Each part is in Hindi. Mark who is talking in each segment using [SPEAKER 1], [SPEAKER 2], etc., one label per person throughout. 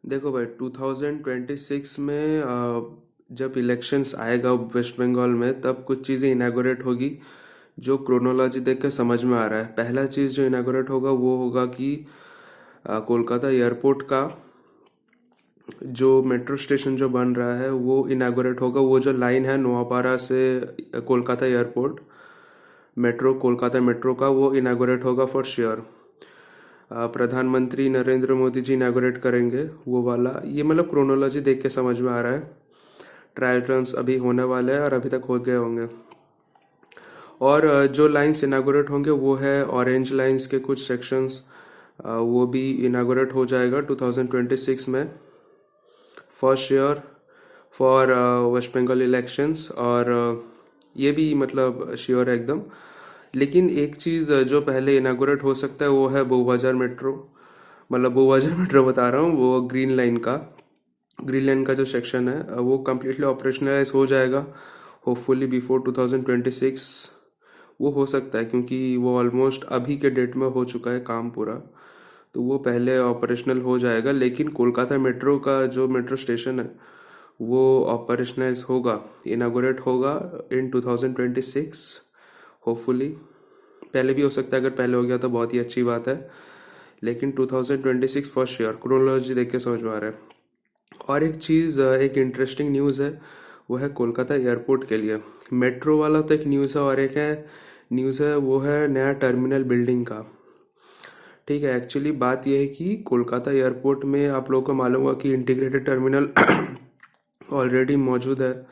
[SPEAKER 1] देखो भाई 2026 में जब इलेक्शंस आएगा वेस्ट बंगाल में तब कुछ चीज़ें इनागोरेट होगी जो क्रोनोलॉजी देख के समझ में आ रहा है। पहला चीज़ जो इनागोरेट होगा वो होगा कि कोलकाता एयरपोर्ट का जो मेट्रो स्टेशन जो बन रहा है वो इनागोरेट होगा। वो जो लाइन है नोआपाड़ा से Kolkata airport metro Kolkata metro का वो इनागोरेट होगा फॉर श्योर। प्रधानमंत्री नरेंद्र मोदी जी इनागोरेट करेंगे वो वाला। ये मतलब क्रोनोलॉजी देख के समझ में आ रहा है। ट्रायल रन्स अभी होने वाले हैं और अभी तक हो गए होंगे। और जो लाइंस इनागोरेट होंगे वो है ऑरेंज लाइंस के कुछ सेक्शंस, वो भी इनागोरेट हो जाएगा 2026 में for sure for West Bengal elections. और ये भी मतलब श्योर है एकदम। लेकिन एक चीज़ जो पहले इनागोरेट हो सकता है वो है बहुबाजार मेट्रो। मतलब बहुबाजार मेट्रो बता रहा हूँ, वो ग्रीन लाइन का जो सेक्शन है वो कम्प्लीटली ऑपरेशनलाइज हो जाएगा होपफुली बिफोर 2026। वो हो सकता है क्योंकि वो ऑलमोस्ट अभी के डेट में हो चुका है काम पूरा, तो वो पहले ऑपरेशनल हो जाएगा। लेकिन कोलकाता मेट्रो का जो मेट्रो स्टेशन है वो ऑपरेशनलाइज होगा, इनागोरेट होगा इन 2026 होपफुली। पहले भी हो सकता है, अगर पहले हो गया तो बहुत ही अच्छी बात है। लेकिन 2026 फॉर श्योर क्रोनोलॉजी देख के समझ में आ रहा है। और एक चीज़, एक इंटरेस्टिंग न्यूज़ है, वो है कोलकाता एयरपोर्ट के लिए। मेट्रो वाला तो एक न्यूज़ है, और एक है न्यूज़ है वो है नया टर्मिनल बिल्डिंग का। ठीक है, एक्चुअली बात यह है कि कोलकाता एयरपोर्ट में आप लोगों को मालूम होगा कि इंटीग्रेटेड टर्मिनल ऑलरेडी मौजूद है।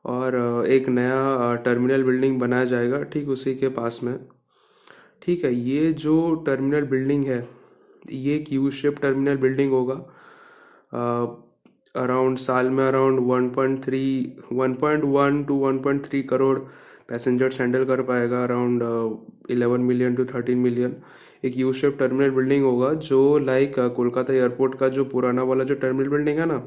[SPEAKER 1] और एक नया टर्मिनल बिल्डिंग बनाया जाएगा ठीक उसी के पास में। ठीक है, ये जो टर्मिनल बिल्डिंग है ये एक यू शेप टर्मिनल बिल्डिंग होगा। अराउंड साल में around 1.1 to 1.3 crore passengers handle कर पाएगा। अराउंड 11 मिलियन टू 13 मिलियन एक यू शेप टर्मिनल बिल्डिंग होगा, जो लाइक कोलकाता एयरपोर्ट का जो पुराना वाला जो टर्मिनल बिल्डिंग है ना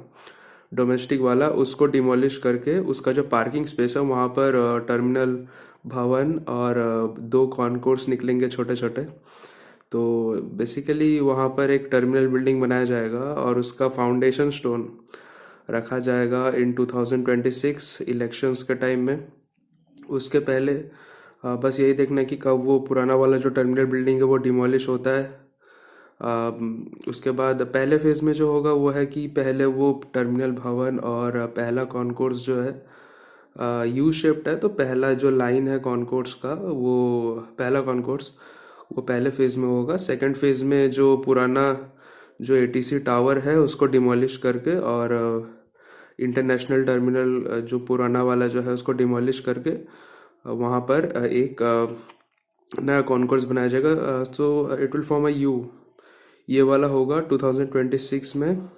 [SPEAKER 1] डोमेस्टिक वाला, उसको डिमोलिश करके उसका जो पार्किंग स्पेस है वहाँ पर टर्मिनल भवन और दो कॉन्कोर्स निकलेंगे छोटे छोटे। तो बेसिकली वहाँ पर एक टर्मिनल बिल्डिंग बनाया जाएगा और उसका फाउंडेशन स्टोन रखा जाएगा इन 2026 इलेक्शंस के टाइम में। उसके पहले बस यही देखना है कि कब वो पुराना वाला जो टर्मिनल बिल्डिंग है वो डिमोलिश होता है। उसके बाद पहले फेज़ में जो होगा वो है कि पहले वो टर्मिनल भवन और पहला कॉन्कोर्स जो है यू शेप्ड है, तो पहला जो लाइन है कॉन्कोर्स का वो पहला कॉन्कोर्स वो पहले फेज़ में होगा। सेकंड फेज़ में जो पुराना जो एटीसी टावर है उसको डिमोलिश करके और इंटरनेशनल टर्मिनल जो पुराना वाला जो है उसको डिमोलिश करके वहाँ पर एक नया कॉन्कोर्स बनाया जाएगा। सो it will form a you. ये वाला होगा 2026 में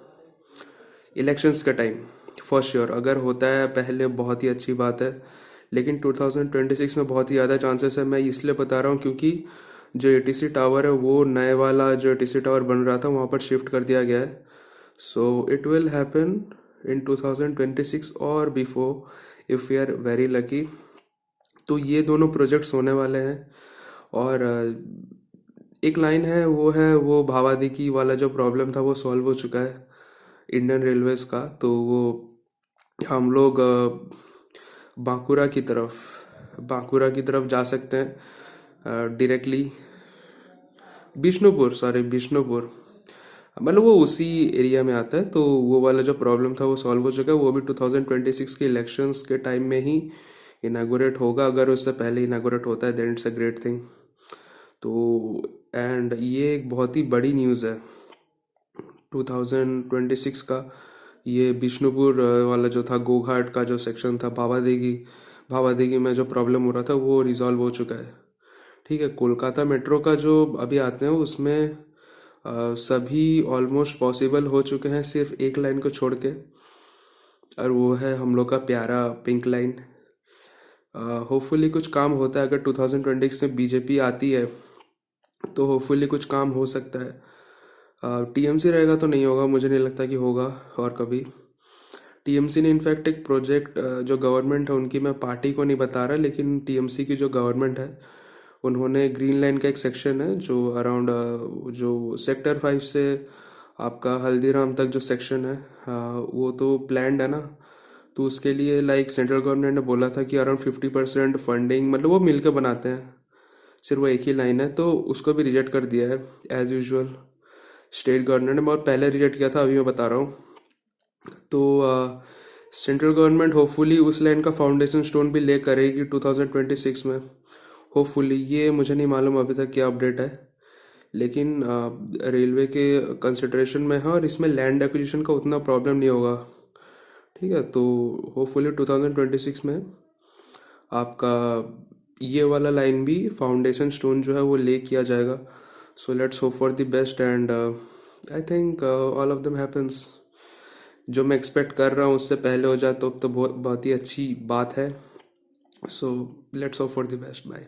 [SPEAKER 1] इलेक्शंस का टाइम फॉर श्योर। अगर होता है पहले बहुत ही अच्छी बात है, लेकिन 2026 में बहुत ही ज़्यादा चांसेस है। मैं इसलिए बता रहा हूँ क्योंकि जो एटीसी टावर है वो नए वाला जो एटीसी टावर बन रहा था वहाँ पर शिफ्ट कर दिया गया है। So it will happen in 2026 और before if we are very lucky. तो ये दोनों प्रोजेक्ट्स होने वाले हैं। और एक लाइन है वो भावादिकी वाला जो प्रॉब्लम था वो सॉल्व हो चुका है इंडियन रेलवेज का। तो वो हम लोग बांकुरा की तरफ जा सकते हैं डायरेक्टली। बिष्णुपुर मतलब वो उसी एरिया में आता है। तो वो वाला जो प्रॉब्लम था वो सॉल्व हो चुका है। वो भी 2026 के इलेक्शंस के टाइम में ही इनागोरेट होगा। अगर उससे पहले इनागोरेट होता है then it's a great thing. तो एंड ये एक बहुत ही बड़ी न्यूज़ है 2026 का। ये बिष्णुपुर वाला जो था गोघाट का जो सेक्शन था भावादेगी में जो प्रॉब्लम हो रहा था वो रिजॉल्व हो चुका है। ठीक है, कोलकाता मेट्रो का जो अभी आते हैं उसमें सभी ऑलमोस्ट पॉसिबल हो चुके हैं सिर्फ एक लाइन को छोड़ के, और वो है हम लोग का प्यारा पिंक लाइन। होपफुली कुछ काम होता है। अगर 2026 में बीजेपी आती है तो होपफुली कुछ काम हो सकता है। टीएमसी रहेगा तो नहीं होगा, मुझे नहीं लगता कि होगा और कभी। टीएमसी ने इनफैक्ट एक प्रोजेक्ट, जो गवर्नमेंट है उनकी मैं पार्टी को नहीं बता रहा, लेकिन टीएमसी की जो गवर्नमेंट है उन्होंने ग्रीन लाइन का एक सेक्शन है जो अराउंड जो सेक्टर 5 से आपका हल्दीराम तक जो सेक्शन है, वो तो प्लान्ड है ना। तो उसके लिए लाइक सेंट्रल गवर्नमेंट ने बोला था कि अराउंड 50% फंडिंग, मतलब वो मिलकर बनाते हैं, सिर्फ वो एक ही लाइन है, तो उसको भी रिजेक्ट कर दिया है एज यूजुअल। स्टेट गवर्नमेंट ने बहुत पहले रिजेक्ट किया था, अभी मैं बता रहा हूँ। तो सेंट्रल गवर्नमेंट होपफुली उस लाइन का फाउंडेशन स्टोन भी ले करेगी 2026 में, होपफुली। ये मुझे नहीं मालूम अभी तक क्या अपडेट है, लेकिन रेलवे के कंसिडरेशन में है, और इसमें लैंड एक्विजिशन का उतना प्रॉब्लम नहीं होगा। ठीक है, तो होपफुली 2026 में आपका ये वाला लाइन भी फाउंडेशन स्टोन जो है वो ले किया जाएगा। सो let's hope for the best, and I think all of them happens. जो मैं एक्सपेक्ट कर रहा हूँ उससे पहले हो जाए तो अब तो बहुत बहुत ही अच्छी बात है। So let's hope for the best. Bye.